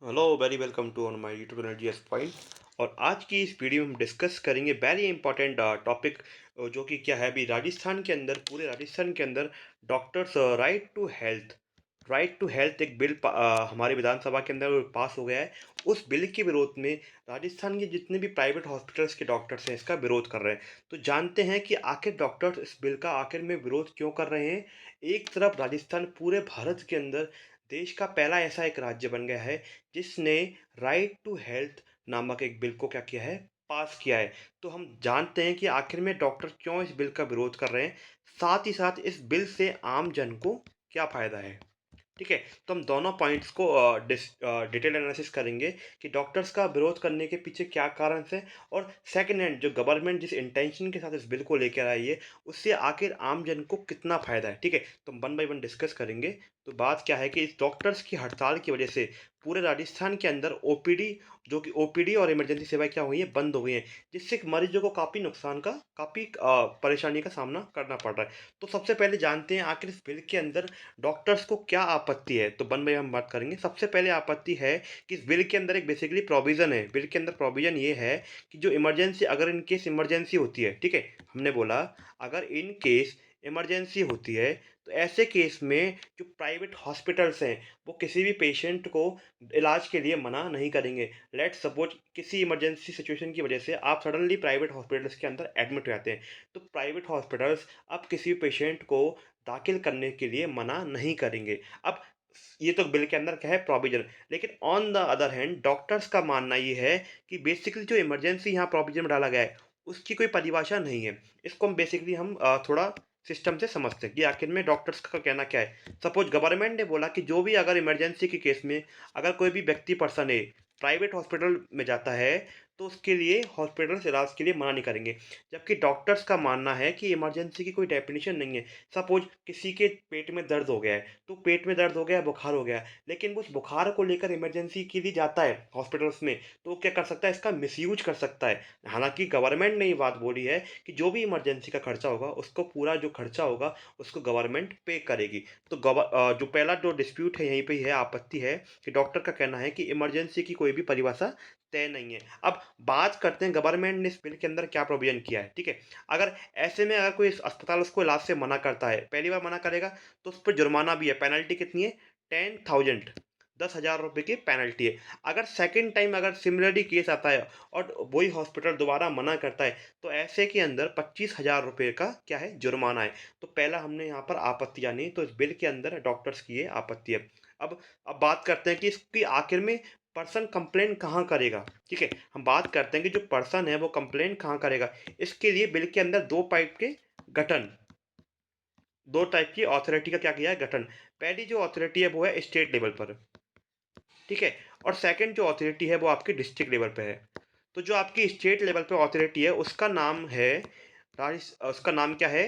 Hello very welcome to on my YouTube channel GS point. और आज की इस वीडियो में हम डिस्कस करेंगे वेरी इंपॉर्टेंट टॉपिक, जो कि क्या है अभी राजस्थान के अंदर, पूरे राजस्थान के अंदर डॉक्टर्स राइट टू हेल्थ एक बिल हमारे विधानसभा के अंदर पास हो गया है। उस बिल के विरोध में राजस्थान के जितने भी प्राइवेट हॉस्पिटल्स के डॉक्टर्स हैं इसका विरोध कर रहे हैं। तो जानते हैं कि आखिर डॉक्टर्स इस बिल का आखिर में विरोध क्यों कर रहे हैं। एक तरफ राजस्थान पूरे भारत के अंदर देश का पहला ऐसा एक राज्य बन गया है जिसने राइट टू हेल्थ नामक एक बिल को क्या किया है, पास किया है। तो हम जानते हैं कि आखिर में डॉक्टर क्यों इस बिल का विरोध कर रहे हैं, साथ ही साथ इस बिल से आम जन को क्या फ़ायदा है। ठीक है, तो हम दोनों पॉइंट्स को डिटेल एनालिसिस करेंगे कि डॉक्टर्स का विरोध करने के पीछे क्या कारण है, और सेकंड हैंड जो गवर्नमेंट जिस इंटेंशन के साथ इस बिल को लेकर आई है उससे आखिर आम जन को कितना फ़ायदा है। ठीक है, तो हम वन बाय वन डिस्कस करेंगे। तो बात क्या है कि इस डॉक्टर्स की हड़ताल की वजह से पूरे राजस्थान के अंदर ओपीडी, जो कि ओपीडी और इमरजेंसी सेवाएं क्या हुई हैं, बंद हो गई हैं, जिससे मरीजों को काफ़ी नुकसान का, काफ़ी परेशानी का सामना करना पड़ रहा है। तो सबसे पहले जानते हैं आखिर इस बिल के अंदर डॉक्टर्स को क्या आपत्ति है। तो वन बाय हम बात करेंगे। सबसे पहले आपत्ति है कि इस बिल के अंदर एक बेसिकली प्रोविज़न है। बिल के अंदर प्रोविज़न ये है कि जो इमरजेंसी, अगर इन केस इमरजेंसी होती है, ठीक है? हमने बोला अगर इन केस इमरजेंसी होती है, तो ऐसे केस में जो प्राइवेट हॉस्पिटल्स हैं, वो किसी भी पेशेंट को इलाज के लिए मना नहीं करेंगे। लेट्स सपोज़ किसी इमरजेंसी सिचुएशन की वजह से आप सडनली प्राइवेट हॉस्पिटल्स के अंदर एडमिट हो जाते हैं, तो प्राइवेट हॉस्पिटल्स अब किसी पेशेंट को दाखिल करने के लिए मना नहीं करेंगे। अब ये तो बिल के अंदर क्या है, प्रोविज़न। लेकिन on the other hand doctors का मानना ये है कि बेसिकली जो इमरजेंसी यहाँ प्रोविज़न में डाला गया है, उसकी कोई परिभाषा नहीं है। इसको हम बेसिकली थोड़ा सिस्टम से समझते हैं कि आखिर में डॉक्टर्स का कहना क्या है। सपोज़ गवर्नमेंट ने बोला कि जो भी अगर इमरजेंसी के केस में अगर कोई भी व्यक्ति पर्सन है, प्राइवेट हॉस्पिटल में जाता है, तो उसके लिए हॉस्पिटल्स इलाज के लिए मना नहीं करेंगे। जबकि डॉक्टर्स का मानना है कि इमरजेंसी की कोई डेफिनिशन नहीं है। सपोज़ किसी के पेट में दर्द हो गया है, तो पेट में दर्द हो गया है, बुखार हो गया है, लेकिन वो उस बुखार को लेकर इमरजेंसी के लिए जाता है हॉस्पिटल्स में, तो वो क्या कर सकता है, इसका मिसयूज़ कर सकता है। हालाँकि गवर्नमेंट ने ये बात बोली है कि जो भी इमरजेंसी का खर्चा होगा, उसको पूरा जो खर्चा होगा, उसको गवर्नमेंट पे करेगी। तो जो पहला जो डिस्प्यूट है यहीं पे ही है, आपत्ति है कि डॉक्टर का कहना है कि इमरजेंसी की कोई भी परिभाषा तय नहीं है। अब बात करते हैं गवर्नमेंट ने इस बिल के अंदर क्या प्रोविज़न किया है, ठीक है? अगर ऐसे में अगर कोई इस अस्पताल उसको इलाज से मना करता है, पहली बार मना करेगा तो उस पे जुर्माना भी है। पेनल्टी कितनी है? 10,000, 10,000 रुपए की पेनल्टी है। अगर सेकंड टाइम अगर सिमिलरली केस आता है और वही हॉस्पिटल दोबारा मना करता है, तो ऐसे के अंदर 25,000 रुपए का क्या है, जुर्माना है। तो पहला हमने यहाँ पर आपत्ति जानी, तो इस बिल के अंदर डॉक्टर्स की ये आपत्ति है। अब अब बात करते हैं कि इसकी आखिर में पर्सन कंप्लेंट कहाँ करेगा, ठीक है? हम बात करते हैं कि जो पर्सन है वो कंप्लेंट कहाँ करेगा। इसके लिए बिल के अंदर 2 टाइप के गठन 2 टाइप की अथॉरिटी का क्या किया है, गठन। पहली जो अथॉरिटी है वो है स्टेट लेवल पर, ठीक है? और सेकंड जो अथॉरिटी है वो आपकी डिस्ट्रिक्ट लेवल पे है। तो जो आपकी स्टेट लेवल पे अथॉरिटी है उसका नाम है उसका नाम क्या है?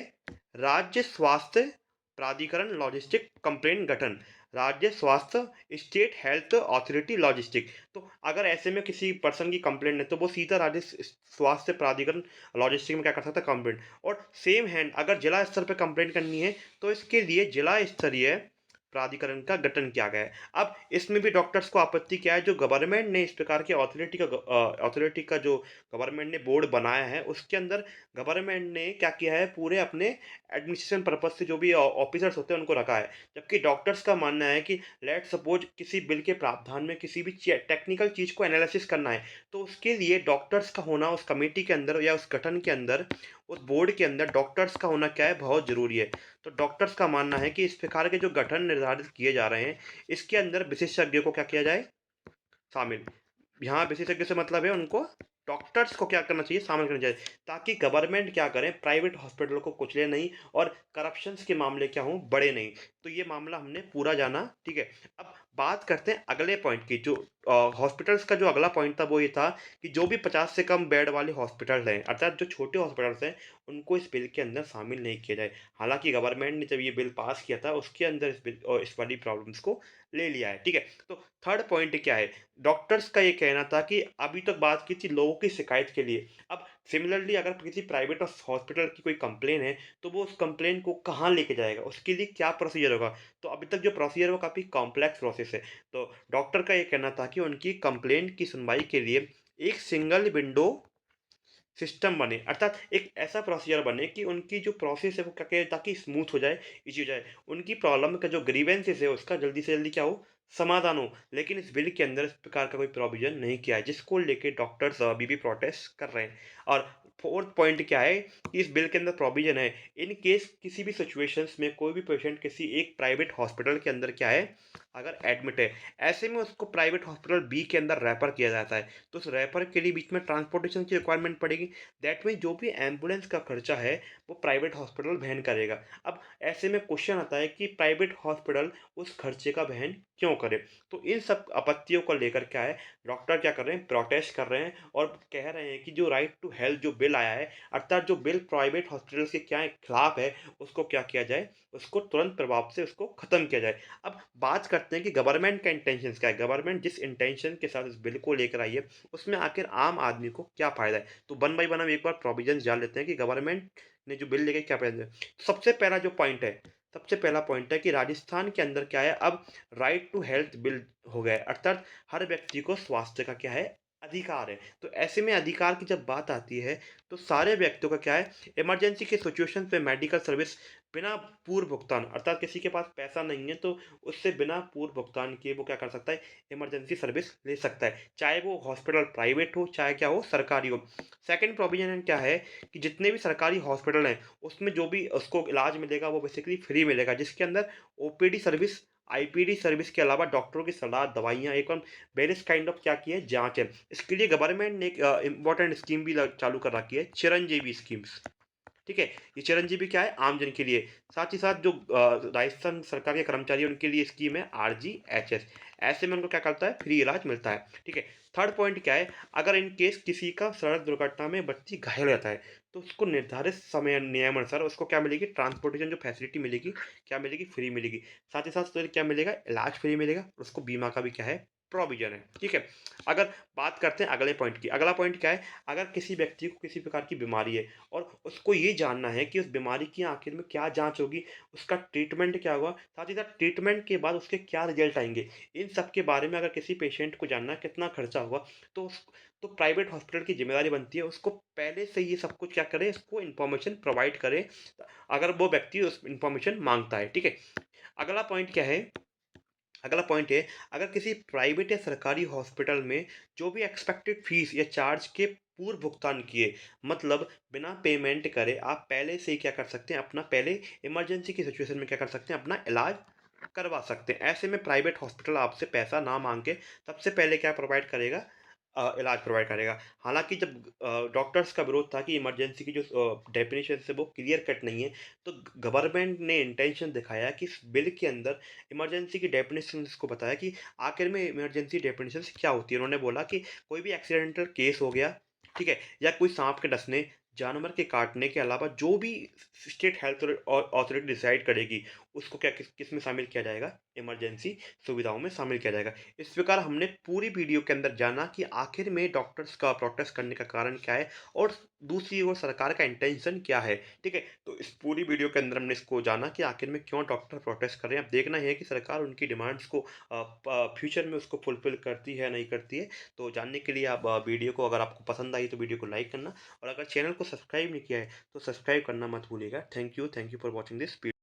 राज्य स्वास्थ्य प्राधिकरण लॉजिस्टिक कंप्लेंट गठन। राज्य स्वास्थ्य स्टेट हेल्थ अथॉरिटी लॉजिस्टिक। तो अगर ऐसे में किसी पर्सन की कंप्लेंट है तो वो सीधा राज्य स्वास्थ्य प्राधिकरण लॉजिस्टिक में क्या कर सकता है, कंप्लेंट। और सेम हैंड अगर जिला स्तर पे कंप्लेंट करनी है तो इसके लिए जिला स्तरीय प्राधिकरण का गठन किया गया है। अब इसमें भी डॉक्टर्स को आपत्ति क्या है, जो गवर्नमेंट ने इस प्रकार की अथॉरिटी का जो गवर्नमेंट ने बोर्ड बनाया है, उसके अंदर गवर्नमेंट ने क्या किया है, पूरे अपने एडमिनिस्ट्रेशन पर्पज़ से जो भी ऑफिसर्स होते हैं उनको रखा है। जबकि डॉक्टर्स का मानना है कि लेट्स सपोज़ किसी बिल के प्रावधान में किसी भी टेक्निकल चीज़ को एनालिसिस करना है, तो उसके लिए डॉक्टर्स का होना उस कमेटी के अंदर या उस गठन के अंदर, उस बोर्ड के अंदर डॉक्टर्स का होना क्या है, बहुत ज़रूरी है। तो डॉक्टर्स का मानना है कि इस प्रकार के जो गठन निर्धारित किए जा रहे हैं, इसके अंदर विशेषज्ञों को क्या किया जाए, शामिल। यहाँ विशेषज्ञ से मतलब है उनको डॉक्टर्स को क्या करना चाहिए, शामिल करना चाहिए, ताकि गवर्नमेंट क्या करे, प्राइवेट हॉस्पिटलों को कुचले नहीं और करप्शंस के मामले क्या हों, बढ़े नहीं। तो ये मामला हमने पूरा जाना, ठीक है? अब बात करते हैं अगले पॉइंट की। जो हॉस्पिटल्स का जो अगला पॉइंट था वो ये था कि जो भी 50 से कम बेड वाले हॉस्पिटल हैं, अर्थात जो छोटे हॉस्पिटल्स हैं, उनको इस बिल के अंदर शामिल नहीं किया जाए। हालांकि गवर्नमेंट ने जब ये बिल पास किया था उसके अंदर इस वाली प्रॉब्लम्स को ले लिया है, ठीक है? तो थर्ड पॉइंट क्या है, डॉक्टर्स का ये कहना था कि अभी तक बात की थी लोगों की शिकायत के लिए। अब सिमिलरली अगर किसी प्राइवेट हॉस्पिटल की कोई कंप्लेन है, तो वो उस कंप्लेन को कहाँ लेके जाएगा? उसके लिए क्या प्रोसीजर होगा? तो अभी तक जो प्रोसीजर है वो काफ़ी कॉम्प्लेक्स प्रोसेस है। तो डॉक्टर का ये कहना था कि उनकी कंप्लेंट की सुनवाई के लिए एक सिंगल विंडो सिस्टम बने, अर्थात एक ऐसा प्रोसीजर बने कि उनकी जो प्रोसेस है वो क्या कहे ताकि स्मूथ हो जाए, ईज़ी हो जाए। उनकी प्रॉब्लम का जो ग्रीवेंसेस है उसका जल्दी से जल्दी क्या हो, समाधान हो। लेकिन इस बिल के अंदर इस प्रकार का कोई प्रोविज़न नहीं किया है, जिसको लेके डॉक्टर्स अभी भी प्रोटेस्ट कर रहे हैं। और फोर्थ पॉइंट क्या है कि इस बिल के अंदर प्रोविज़न है, इन केस किसी भी सिचुएशंस में कोई भी पेशेंट किसी एक प्राइवेट हॉस्पिटल के अंदर क्या है, अगर एडमिट है, ऐसे में उसको प्राइवेट हॉस्पिटल बी के अंदर रेफर किया जाता है। तो उस रेफर के लिए बीच में ट्रांसपोर्टेशन की रिक्वायरमेंट पड़ेगी। दैट मीन्स जो भी एम्बुलेंस का खर्चा है वो प्राइवेट हॉस्पिटल वहन करेगा। अब ऐसे में क्वेश्चन आता है कि प्राइवेट हॉस्पिटल उस खर्चे का वहन क्यों करे? तो इन सब आपत्तियों को लेकर क्या है, डॉक्टर क्या कर रहे हैं, प्रोटेस्ट कर रहे हैं और कह रहे हैं कि जो राइट टू हेल्थ जो बिल आया है, अर्थात जो बिल प्राइवेट हॉस्पिटल्स के क्या खिलाफ है, उसको क्या किया जाए, उसको तुरंत प्रभाव से उसको खत्म किया जाए। अब बात करते हैं कि गवर्नमेंट का इंटेंशंस क्या है, गवर्नमेंट जिस इंटेंशन के साथ इस बिल को लेकर आई है, उसमें आखिर आम आदमी को क्या फायदा है? तो वन बाय वन हम एक बार प्रोविजंस जान लेते हैं कि गवर्नमेंट ने जो बिल लेके क्या पहले है। सबसे पहला जो पॉइंट है, सबसे पहला पॉइंट है कि राजस्थान के अंदर क्या है, अब राइट टू हेल्थ बिल हो गया है, अर्थात हर व्यक्ति को स्वास्थ्य का क्या है, अधिकार है। तो ऐसे में अधिकार की जब बात आती है, तो सारे व्यक्तियों का क्या है, इमरजेंसी के सिचुएशन पे मेडिकल सर्विस बिना पूर्व भुगतान, अर्थात किसी के पास पैसा नहीं है तो उससे बिना पूर्व भुगतान किए वो क्या कर सकता है, इमरजेंसी सर्विस ले सकता है, चाहे वो हॉस्पिटल प्राइवेट हो, चाहे क्या हो, सरकारी हो। सेकंड प्रोविजन क्या है कि जितने भी सरकारी हॉस्पिटल हैं, उसमें जो भी उसको इलाज मिलेगा वो बेसिकली फ्री मिलेगा, जिसके अंदर ओपीडी सर्विस, आईपीडी सर्विस के अलावा डॉक्टरों की सलाह, दवाइयाँ, एक और वेरियस काइंड ऑफ क्या की है, जाँच है। इसके लिए गवर्नमेंट ने एक इम्पोर्टेंट स्कीम भी ल चालू कर रखी है, चिरंजीवी स्कीम्स। ठीक है? ये चिरंजीवी क्या है? आमजन के लिए। साथ ही साथ जो राजस्थान सरकार के कर्मचारी हैं, उनके लिए स्कीम है आरजीएचएस। ऐसे में उनको क्या करता है? फ्री इलाज मिलता है। ठीक है? थर्ड पॉइंट क्या है? अगर इन केस किसी का सड़क दुर्घटना में व्यक्ति घायल हो जाता है, तो उसको निर्धारित समय नियमानुसार उसको क्या मिलेगी? ट्रांसपोर्टेशन जो फैसिलिटी मिलेगी, क्या मिलेगी? फ्री मिलेगी। साथ ही साथ फिर क्या मिलेगा? इलाज फ्री मिलेगा। उसको बीमा का भी क्या है? प्रोविज़न है। ठीक है? अगर बात करते हैं अगले पॉइंट की। अगला पॉइंट क्या है? अगर किसी व्यक्ति को किसी प्रकार की बीमारी है और उसको ये जानना है कि उस बीमारी की आखिर में क्या जाँच होगी, उसका ट्रीटमेंट क्या होगा, साथ ही साथ ट्रीटमेंट के बाद उसके क्या रिज़ल्ट आएँगे। इन सब के बारे में अगर किसी पेशेंट को जानना है कितना खर्चा होगा, तो प्राइवेट हॉस्पिटल की ज़िम्मेदारी बनती है उसको पहले से ये सब कुछ क्या करे, इसको इन्फॉर्मेशन प्रोवाइड करे, अगर वो व्यक्ति उस इन्फॉर्मेशन माँगता है। ठीक है? अगला पॉइंट क्या है, अगला पॉइंट है, अगर किसी प्राइवेट या सरकारी हॉस्पिटल में जो भी एक्सपेक्टेड फीस या चार्ज के पूर्व भुगतान किए, मतलब बिना पेमेंट करे आप पहले से ही क्या कर सकते हैं, अपना पहले इमरजेंसी की सिचुएशन में क्या कर सकते हैं, अपना इलाज करवा सकते हैं। ऐसे में प्राइवेट हॉस्पिटल आपसे पैसा ना मांग के सबसे पहले क्या प्रोवाइड करेगा, इलाज प्रोवाइड करेगा। हालांकि जब डॉक्टर्स का विरोध था कि इमरजेंसी की जो डेफिनेशन है वो क्लियर कट नहीं है, तो गवर्नमेंट ने इंटेंशन दिखाया कि इस बिल के अंदर इमरजेंसी की डेफिनेशंस को बताया कि आखिर में इमरजेंसी डेफिनेशंस क्या होती है। उन्होंने बोला कि कोई भी एक्सीडेंटल केस हो गया, ठीक है? या कोई साँप के डसने, जानवर के काटने के अलावा जो भी स्टेट हेल्थ अथॉरिटी डिसाइड करेगी, उसको क्या किस में शामिल किया जाएगा? इमरजेंसी सुविधाओं में शामिल किया जाएगा। इस प्रकार हमने पूरी वीडियो के अंदर जाना कि आखिर में डॉक्टर्स का प्रोटेस्ट करने का कारण क्या है और दूसरी ओर सरकार का इंटेंशन क्या है, ठीक है? तो इस पूरी वीडियो के अंदर हमने इसको जाना कि आखिर में क्यों डॉक्टर प्रोटेस्ट कर रहे हैं। अब देखना ये है कि सरकार उनकी डिमांड्स को फ्यूचर में उसको फुलफिल करती है, नहीं करती है। तो जानने के लिए आप वीडियो को, अगर आपको पसंद आई तो वीडियो को लाइक करना और अगर चैनल को सब्सक्राइब नहीं किया है तो सब्सक्राइब करना मत भूलिएगा। Thank you for watching this video.